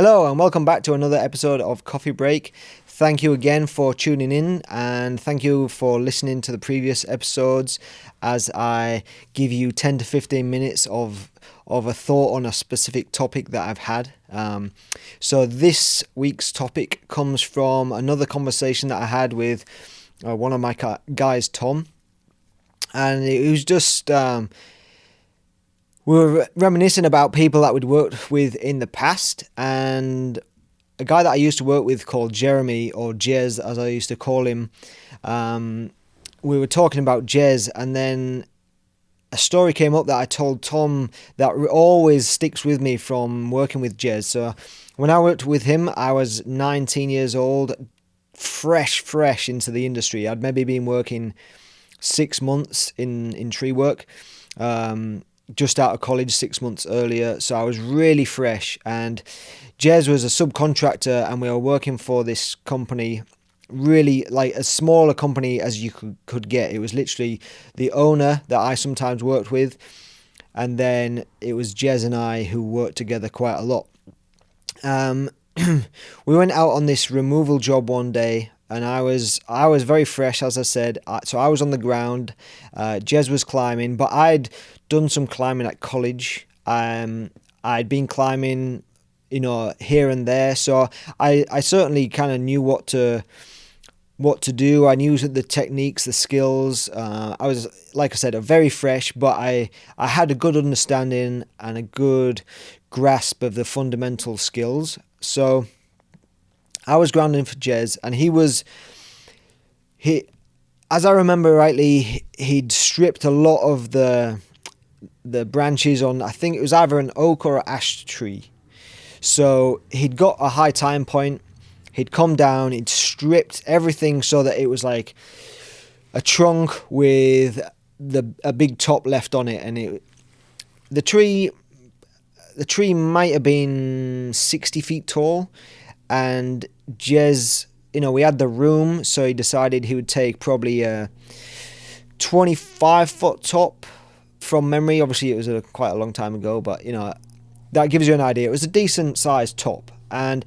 Hello and welcome back to another episode of Coffee Break. Thank you again for tuning in and thank you for listening to the previous episodes as I give you 10 to 15 minutes of a thought on a specific topic that I've had. So this week's topic comes from another conversation that I had with one of my guys, Tom. And it was just... we were reminiscing about people that we'd worked with in the past, and a guy that I used to work with called Jeremy, or Jez as I used to call him. We were talking about Jez, and then a story came up that I told Tom that always sticks with me from working with Jez. So when I worked with him, I was 19 years old, fresh into the industry. I'd maybe been working 6 months in Treework. Just out of college 6 months earlier, so I was really fresh, and Jez was a subcontractor and we were working for this company, really like as small a company as you could get. It was literally the owner that I sometimes worked with, and then it was Jez and I who worked together quite a lot. We went out on this removal job one day, and I was very fresh, as I said. So I was on the ground, Jez was climbing, but I'd done some climbing at college. I'd been climbing, here and there, so I certainly kind of knew what to do. I knew the techniques, the skills. I was, like I said, very fresh, but I had a good understanding and a good grasp of the fundamental skills. So I was grounding for Jez, and as I remember rightly, he'd stripped a lot of the branches on, I think it was either an oak or an ash tree. So he'd got a high time point, he'd come down, he'd stripped everything so that it was like a trunk with a big top left on it, and the tree might have been 60 feet tall, and Jez, we had the room, so he decided he would take probably a 25-foot top from memory. Obviously, it was quite a long time ago, but, that gives you an idea. It was a decent-sized top, and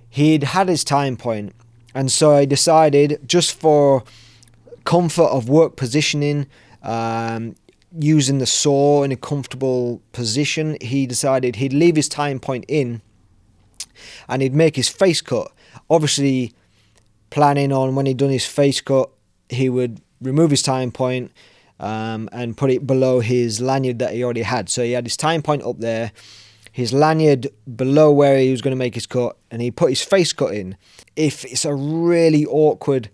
he'd had his time point, and so I decided, just for comfort of work positioning, using the saw in a comfortable position, he decided he'd leave his time point in, and he'd make his face cut. Obviously, planning on when he'd done his face cut, he would remove his time point and put it below his lanyard that he already had. So he had his time point up there, his lanyard below where he was going to make his cut, and he put his face cut in. If it's a really awkward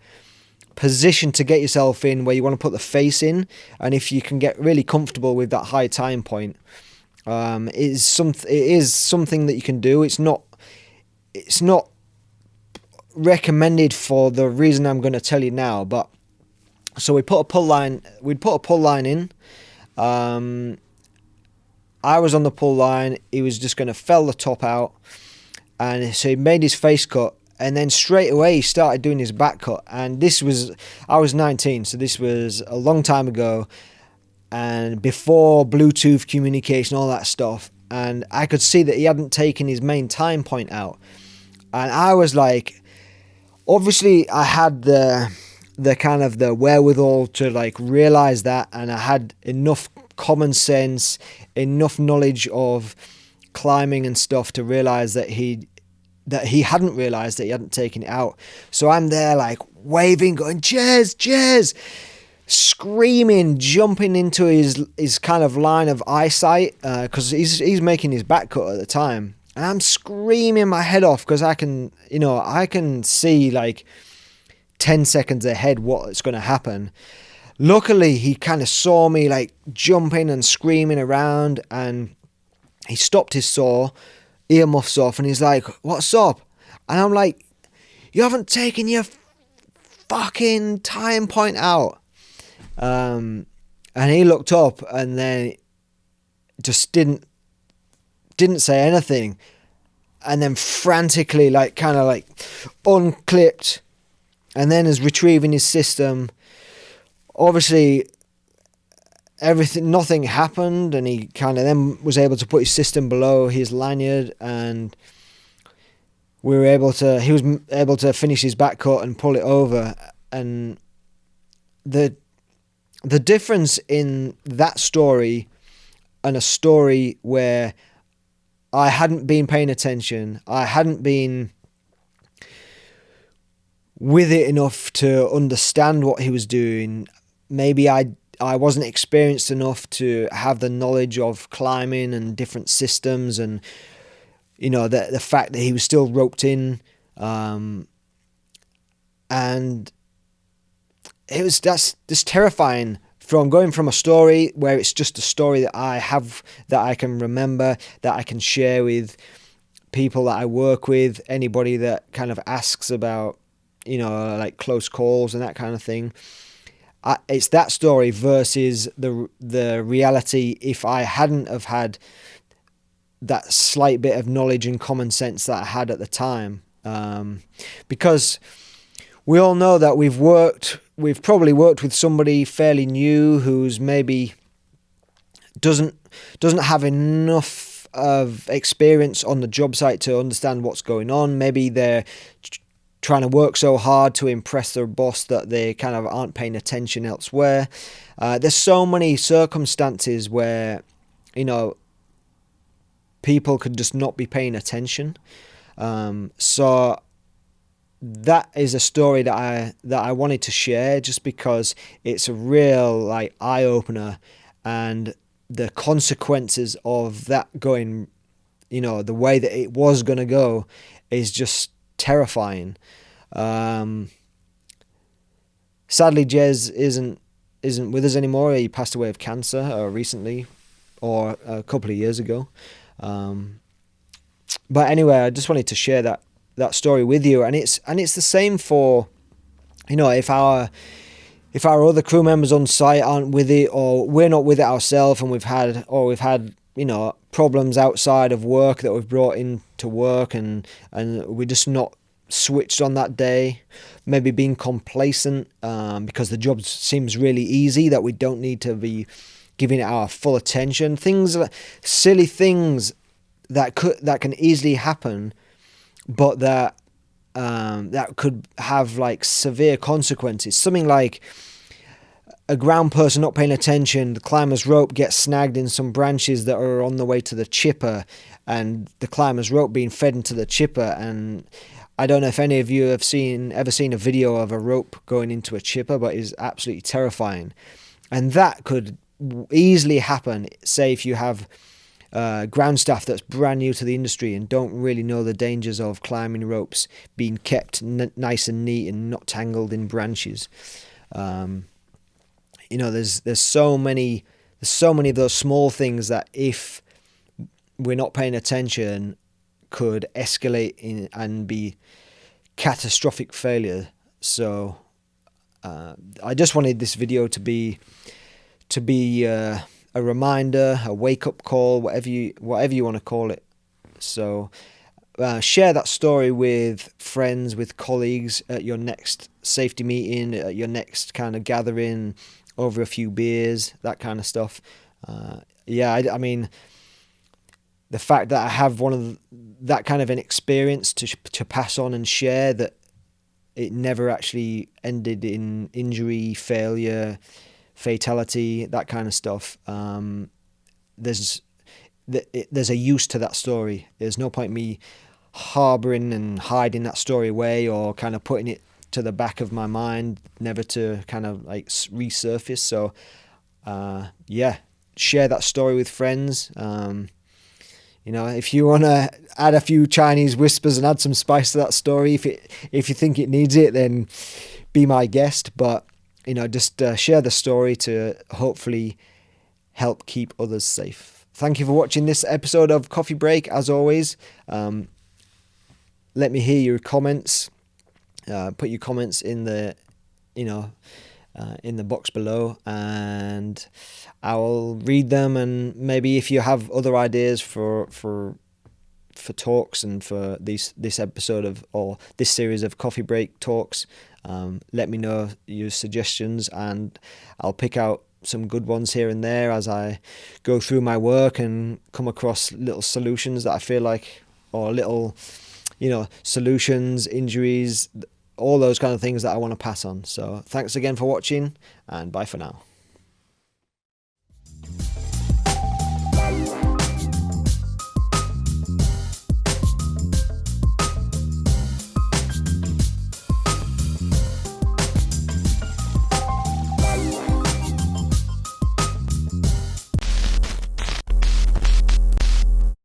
position to get yourself in where you want to put the face in, and if you can get really comfortable with that high time point, it is something that you can do. It's not recommended for the reason I'm going to tell you now, but so we'd put a pull line in. I was on the pull line, he was just going to fell the top out, and so he made his face cut, and then straight away he started doing his back cut. And I was 19, so this was a long time ago, and before Bluetooth communication, all that stuff, and I could see that he hadn't taken his main time point out, and I was like, obviously I had the kind of the wherewithal to like realize that, and I had enough common sense, enough knowledge of climbing and stuff to realize that he hadn't realized that he hadn't taken it out. So I'm there like waving, going, Jez, screaming, jumping into his kind of line of eyesight, because he's making his back cut at the time, and I'm screaming my head off because I can see like 10 seconds ahead what's going to happen. Luckily, he kind of saw me like jumping and screaming around, and he stopped his saw, earmuffs off, and he's like, "What's up?" And I'm like, "You haven't taken your fucking time point out." And he looked up and then just didn't say anything, and then frantically like kind of like unclipped, and then is retrieving his system. Obviously nothing happened, and he kind of then was able to put his system below his lanyard, and he was able to finish his back cut and pull it over. And the difference in that story and a story where I hadn't been paying attention, I hadn't been with it enough to understand what he was doing. Maybe I wasn't experienced enough to have the knowledge of climbing and different systems, and the fact that he was still roped in, and that's just terrifying. From going from a story where it's just a story that I have, that I can remember, that I can share with people that I work with, anybody that kind of asks about, like close calls and that kind of thing. It's that story versus the reality. If I hadn't have had that slight bit of knowledge and common sense that I had at the time, because we all know that we've probably worked with somebody fairly new who's maybe doesn't have enough of experience on the job site to understand what's going on. Maybe they're trying to work so hard to impress their boss that they kind of aren't paying attention elsewhere. There's so many circumstances where, people could just not be paying attention. So that is a story that I wanted to share, just because it's a real eye opener, and the consequences of that going, the way that it was going to go is just terrifying. Sadly, Jez isn't with us anymore. He passed away of cancer recently, or a couple of years ago. But anyway, I just wanted to share that story with you, and it's the same for, if our other crew members on site aren't with it, or we're not with it ourselves, and we've had problems outside of work that we've brought into work, and we're just not switched on that day, maybe being complacent because the job seems really easy, that we don't need to be giving it our full attention. Silly things that can easily happen, but that could have severe consequences. Something like a ground person not paying attention, the climber's rope gets snagged in some branches that are on the way to the chipper, and the climber's rope being fed into the chipper. And I don't know if any of you have ever seen a video of a rope going into a chipper, but it's absolutely terrifying. And that could easily happen, say, if you have ground staff that's brand new to the industry and don't really know the dangers of climbing ropes being kept nice and neat and not tangled in branches. There's so many of those small things that, if we're not paying attention, could escalate and be catastrophic failure. So I just wanted this video to be a reminder, a wake-up call, whatever you want to call it. So share that story with friends, with colleagues at your next safety meeting, at your next kind of gathering over a few beers, that kind of stuff. I mean, the fact that I have that kind of an experience to pass on and share, that it never actually ended in injury, failure, fatality, that kind of stuff. There's a use to that story. There's no point me harboring and hiding that story away, or kind of putting it to the back of my mind, never to kind of resurface. So share that story with friends. If you want to add a few Chinese whispers and add some spice to that story, if you think it needs it, then be my guest. But just share the story to hopefully help keep others safe. Thank you for watching this episode of Coffee Break. As always, let me hear your comments. Put your comments in the in the box below, and I'll read them. And maybe if you have other ideas for talks and for this episode or this series of Coffee Break talks, let me know your suggestions, and I'll pick out some good ones here and there as I go through my work and come across little solutions that I feel like, or little solutions, injuries, all those kind of things that I want to pass on. So thanks again for watching, and bye for now.